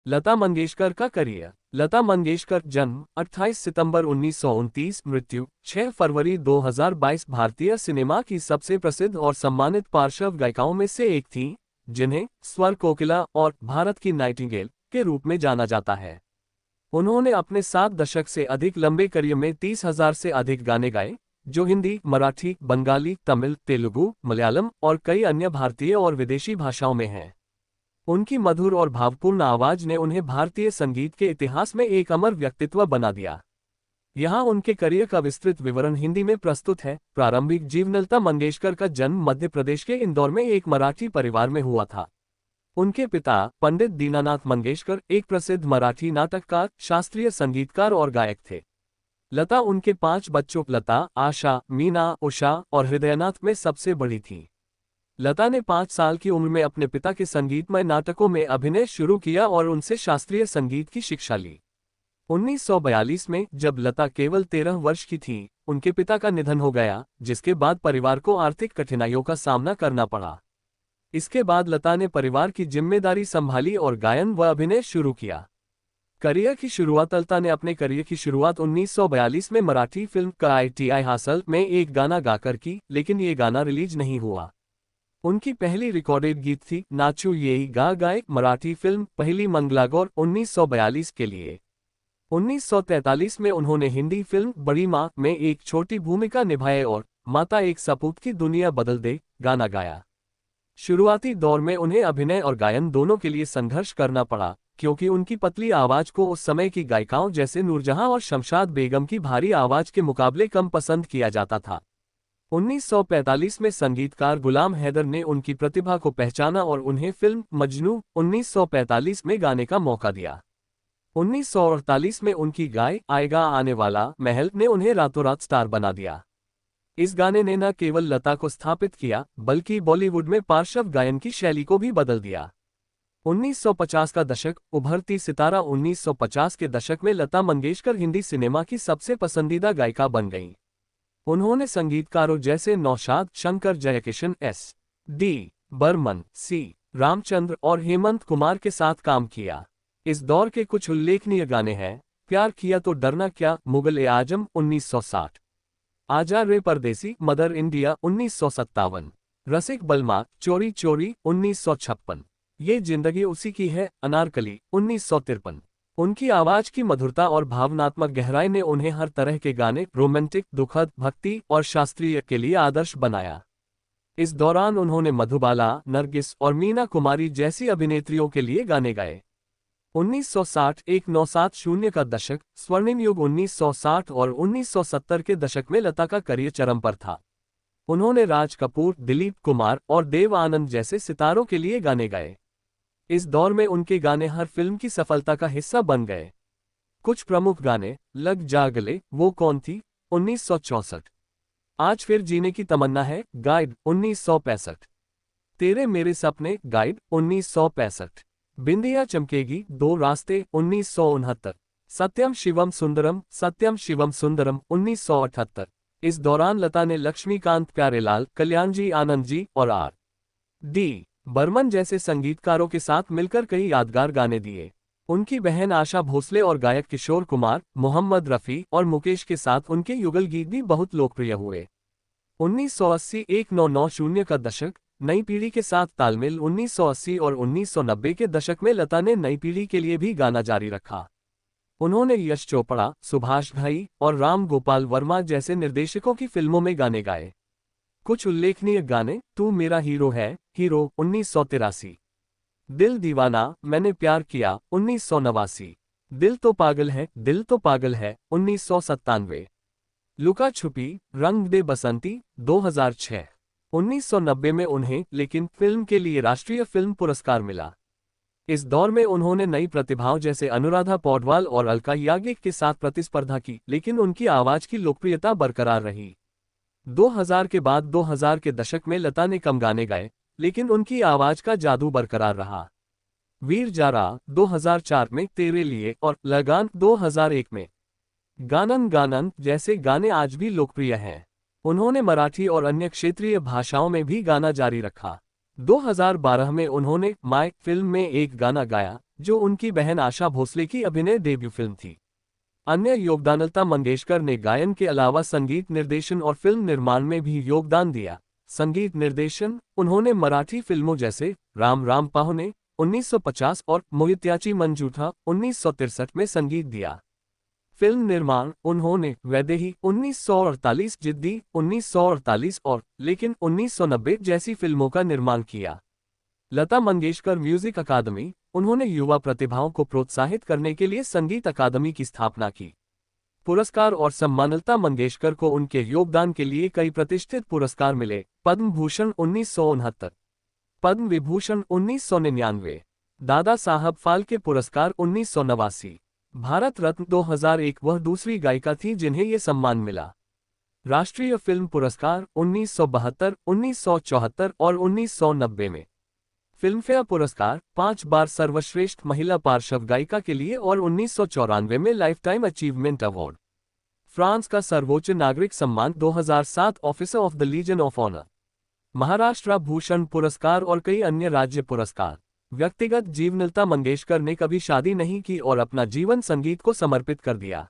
लता मंगेशकर का करियर। लता मंगेशकर जन्म 28 सितंबर 1929, मृत्यु 6 फरवरी 2022। भारतीय सिनेमा की सबसे प्रसिद्ध और सम्मानित पार्श्व गायिकाओं में से एक थीं, जिन्हें स्वर कोकिला और भारत की नाइटिंगेल के रूप में जाना जाता है। उन्होंने अपने 7 दशक से अधिक लंबे करियर में 30,000 से अधिक गाने गाए, जो हिंदी, मराठी, बंगाली, तमिल, तेलुगु, मलयालम और कई अन्य भारतीय और विदेशी भाषाओं में हैं। उनकी मधुर और भावपूर्ण आवाज ने उन्हें भारतीय संगीत के इतिहास में एक अमर व्यक्तित्व बना दिया। यहाँ उनके करियर का विस्तृत विवरण हिंदी में प्रस्तुत है। प्रारंभिक जीवन। लता मंगेशकर का जन्म मध्य प्रदेश के इंदौर में एक मराठी परिवार में हुआ था। उनके पिता पंडित दीनानाथ मंगेशकर एक प्रसिद्ध मराठी नाटककार, शास्त्रीय संगीतकार और गायक थे। लता उनके 5 बच्चों लता, आशा, मीना, उषा और हृदयनाथ में सबसे बड़ी थी। लता ने 5 साल की उम्र में अपने पिता के संगीतमय नाटकों में अभिनय शुरू किया और उनसे शास्त्रीय संगीत की शिक्षा ली। 1942 में जब लता केवल 13 वर्ष की थी, उनके पिता का निधन हो गया, जिसके बाद परिवार को आर्थिक कठिनाइयों का सामना करना पड़ा। इसके बाद लता ने परिवार की जिम्मेदारी संभाली और गायन व अभिनय शुरू किया। करियर की शुरुआत। लता ने अपने करियर की शुरुआत 1942 में मराठी फिल्म ITI हासिल में एक गाना गाकर की, लेकिन ये गाना रिलीज नहीं हुआ। उनकी पहली रिकॉर्डेड गीत थी नाचू येई गा गाए, मराठी फिल्म पहली मंगलागौर 1942 के लिए। 1943 में उन्होंने हिंदी फिल्म बड़ी माँ में एक छोटी भूमिका निभाई और माता एक सपूत की दुनिया बदल दे गाना गाया। शुरुआती दौर में उन्हें अभिनय और गायन दोनों के लिए संघर्ष करना पड़ा, क्योंकि उनकी पतली आवाज को उस समय की गायिकाओं जैसे नूरजहां और शमशाद बेगम की भारी आवाज के मुकाबले कम पसंद किया जाता था। 1945 में संगीतकार गुलाम हैदर ने उनकी प्रतिभा को पहचाना और उन्हें फिल्म मजनू 1945 में गाने का मौका दिया। 1948 में उनकी गाय आएगा आने वाला महल ने उन्हें रातों रात स्टार बना दिया। इस गाने ने न केवल लता को स्थापित किया, बल्कि बॉलीवुड में पार्श्व गायन की शैली को भी बदल दिया। 1950 का दशक। उभरती सितारा। 1950 के दशक में लता मंगेशकर हिंदी सिनेमा की सबसे पसंदीदा गायिका बन गईं। उन्होंने संगीतकारों जैसे नौशाद, शंकर जयकिशन, S.D. बर्मन, C. रामचंद्र और हेमंत कुमार के साथ काम किया। इस दौर के कुछ उल्लेखनीय गाने हैं: प्यार किया तो डरना क्या, मुगल-ए-आजम 1960, आजा रे परदेसी, मदर इंडिया 1957, रसिक बलमा, चोरी चोरी 1956, ये जिंदगी उसी की है, अनारकली 1953। उनकी आवाज की मधुरता और भावनात्मक गहराई ने उन्हें हर तरह के गाने, रोमांटिक, दुखद, भक्ति और शास्त्रीय के लिए आदर्श बनाया। इस दौरान उन्होंने मधुबाला, नरगिस और मीना कुमारी जैसी अभिनेत्रियों के लिए गाने गाए। 1960 1970 का दशक। स्वर्णिम युग। 1960 और 1970 के दशक में लता का करियर चरम पर था। उन्होंने राज कपूर, दिलीप कुमार और देव आनंद जैसे सितारों के लिए गाने गाए। इस दौर में उनके गाने हर फिल्म की सफलता का हिस्सा बन गए। कुछ प्रमुख गाने: लग जा गले, वो कौन थी 1964, आज फिर जीने की तमन्ना है, गाइड 1965, तेरे मेरे सपने, गाइड 1965, बिंदिया चमकेगी, दो रास्ते 1969, सत्यम शिवम सुंदरम, सत्यम शिवम सुंदरम 1978। इस दौरान लता ने लक्ष्मीकांत प्यारेलाल, कल्याणजी आनंद जी और R.D. बर्मन जैसे संगीतकारों के साथ मिलकर कई यादगार गाने दिए। उनकी बहन आशा भोसले और गायक किशोर कुमार, मोहम्मद रफ़ी और मुकेश के साथ उनके युगल गीत भी बहुत लोकप्रिय हुए। 1980 1990 का दशक। नई पीढ़ी के साथ तालमेल। 1980 और 1990 के दशक में लता ने नई पीढ़ी के लिए भी गाना जारी रखा। उन्होंने यश चोपड़ा, सुभाष घई और राम गोपाल वर्मा जैसे निर्देशकों की फिल्मों में गाने गाए। कुछ उल्लेखनीय गाने: तू मेरा हीरो है, हीरो 1983, दिल दीवाना, मैंने प्यार किया 1989, दिल तो पागल है, दिल तो पागल है 1997, लुका छुपी, रंग दे बसंती 2006। 1990 में उन्हें लेकिन फिल्म के लिए राष्ट्रीय फिल्म पुरस्कार मिला। इस दौर में उन्होंने नई प्रतिभाओं जैसे अनुराधा पौडवाल और अलका याग्निक के साथ प्रतिस्पर्धा की, लेकिन उनकी आवाज की लोकप्रियता बरकरार रही। 2000 के बाद 2000 के दशक में लता ने कम गाने गाए, लेकिन उनकी आवाज का जादू बरकरार रहा। वीर जारा 2004 में, तेरे लिए और लगान 2001 में, गानन गानन जैसे गाने आज भी लोकप्रिय हैं। उन्होंने मराठी और अन्य क्षेत्रीय भाषाओं में भी गाना जारी रखा। 2012 में उन्होंने माय फिल्म में एक गाना गाया, जो उनकी बहन आशा भोसले की अभिनय डेब्यू फिल्म थी। अन्य योगदान: लता मंगेशकर ने गायन के अलावा संगीत निर्देशन और फिल्म निर्माण में भी योगदान दिया। संगीत निर्देशन: उन्होंने मराठी फिल्मों जैसे राम राम पाहुणे 1950 और मोहित्याची मंजूठा 1963 में संगीत दिया। फिल्म निर्माण: उन्होंने वैदेही 1948, जिद्दी 1948 और लेकिन 1990 जैसी फिल्मों का निर्माण किया। लता मंगेशकर म्यूजिक अकादमी: उन्होंने युवा प्रतिभाओं को प्रोत्साहित करने के लिए संगीत अकादमी की स्थापना की। पुरस्कार और सम्मान: लता मंगेशकर को उनके योगदान के लिए कई प्रतिष्ठित पुरस्कार मिले। पद्म भूषण 1969, पद्म विभूषण 1999, दादा साहब फाल्के पुरस्कार 1989, भारत रत्न 2001। वह दूसरी गायिका थी जिन्हें ये सम्मान मिला। राष्ट्रीय फिल्म पुरस्कार 1972, 1974 और 1990 में। फिल्मफेयर पुरस्कार 5 बार सर्वश्रेष्ठ महिला पार्श्व गायिका के लिए और 1994 में लाइफटाइम अचीवमेंट अवार्ड। फ्रांस का सर्वोच्च नागरिक सम्मान 2007 officer of the Legion of Honour. Maharashtra Bhushan पुरस्कार और कई अन्य राज्य पुरस्कार। व्यक्तिगत जीवन: लता मंगेशकर ने कभी शादी नहीं की और अपना जीवन संगीत को समर्पित कर दिया।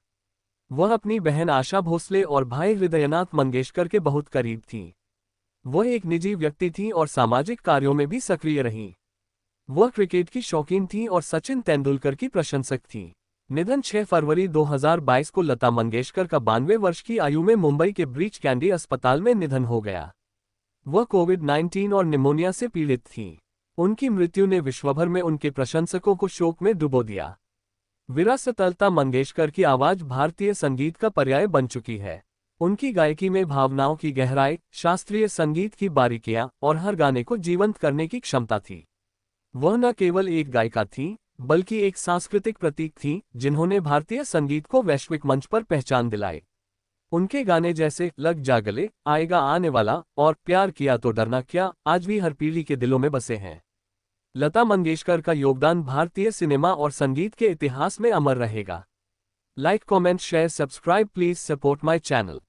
वह अपनी बहन आशा भोसले और भाई हृदयनाथ मंगेशकर के बहुत करीब थीं। वह एक निजी व्यक्ति थीं और सामाजिक कार्यों में भी सक्रिय रहीं। वह क्रिकेट की शौकीन थीं और सचिन तेंदुलकर की प्रशंसक थीं। निधन: 6 फरवरी 2022 को लता मंगेशकर का 92 वर्ष की आयु में मुंबई के ब्रीच कैंडी अस्पताल में निधन हो गया। वह कोविड-19 और निमोनिया से पीड़ित थीं। उनकी मृत्यु ने विश्वभर में उनके प्रशंसकों को शोक में डुबो दिया। विरासत: लता मंगेशकर की आवाज भारतीय संगीत का पर्याय बन चुकी है। उनकी गायकी में भावनाओं की गहराई, शास्त्रीय संगीत की बारीकियां और हर गाने को जीवंत करने की क्षमता थी। वह न केवल एक गायिका थीं, बल्कि एक सांस्कृतिक प्रतीक थीं, जिन्होंने भारतीय संगीत को वैश्विक मंच पर पहचान दिलाई। उनके गाने जैसे लग जा गले, आएगा आने वाला और प्यार किया तो डरना क्या आज भी हर पीढ़ी के दिलों में बसे हैं। लता मंगेशकर का योगदान भारतीय सिनेमा और संगीत के इतिहास में अमर रहेगा। Like, comment, share, subscribe, please support my channel.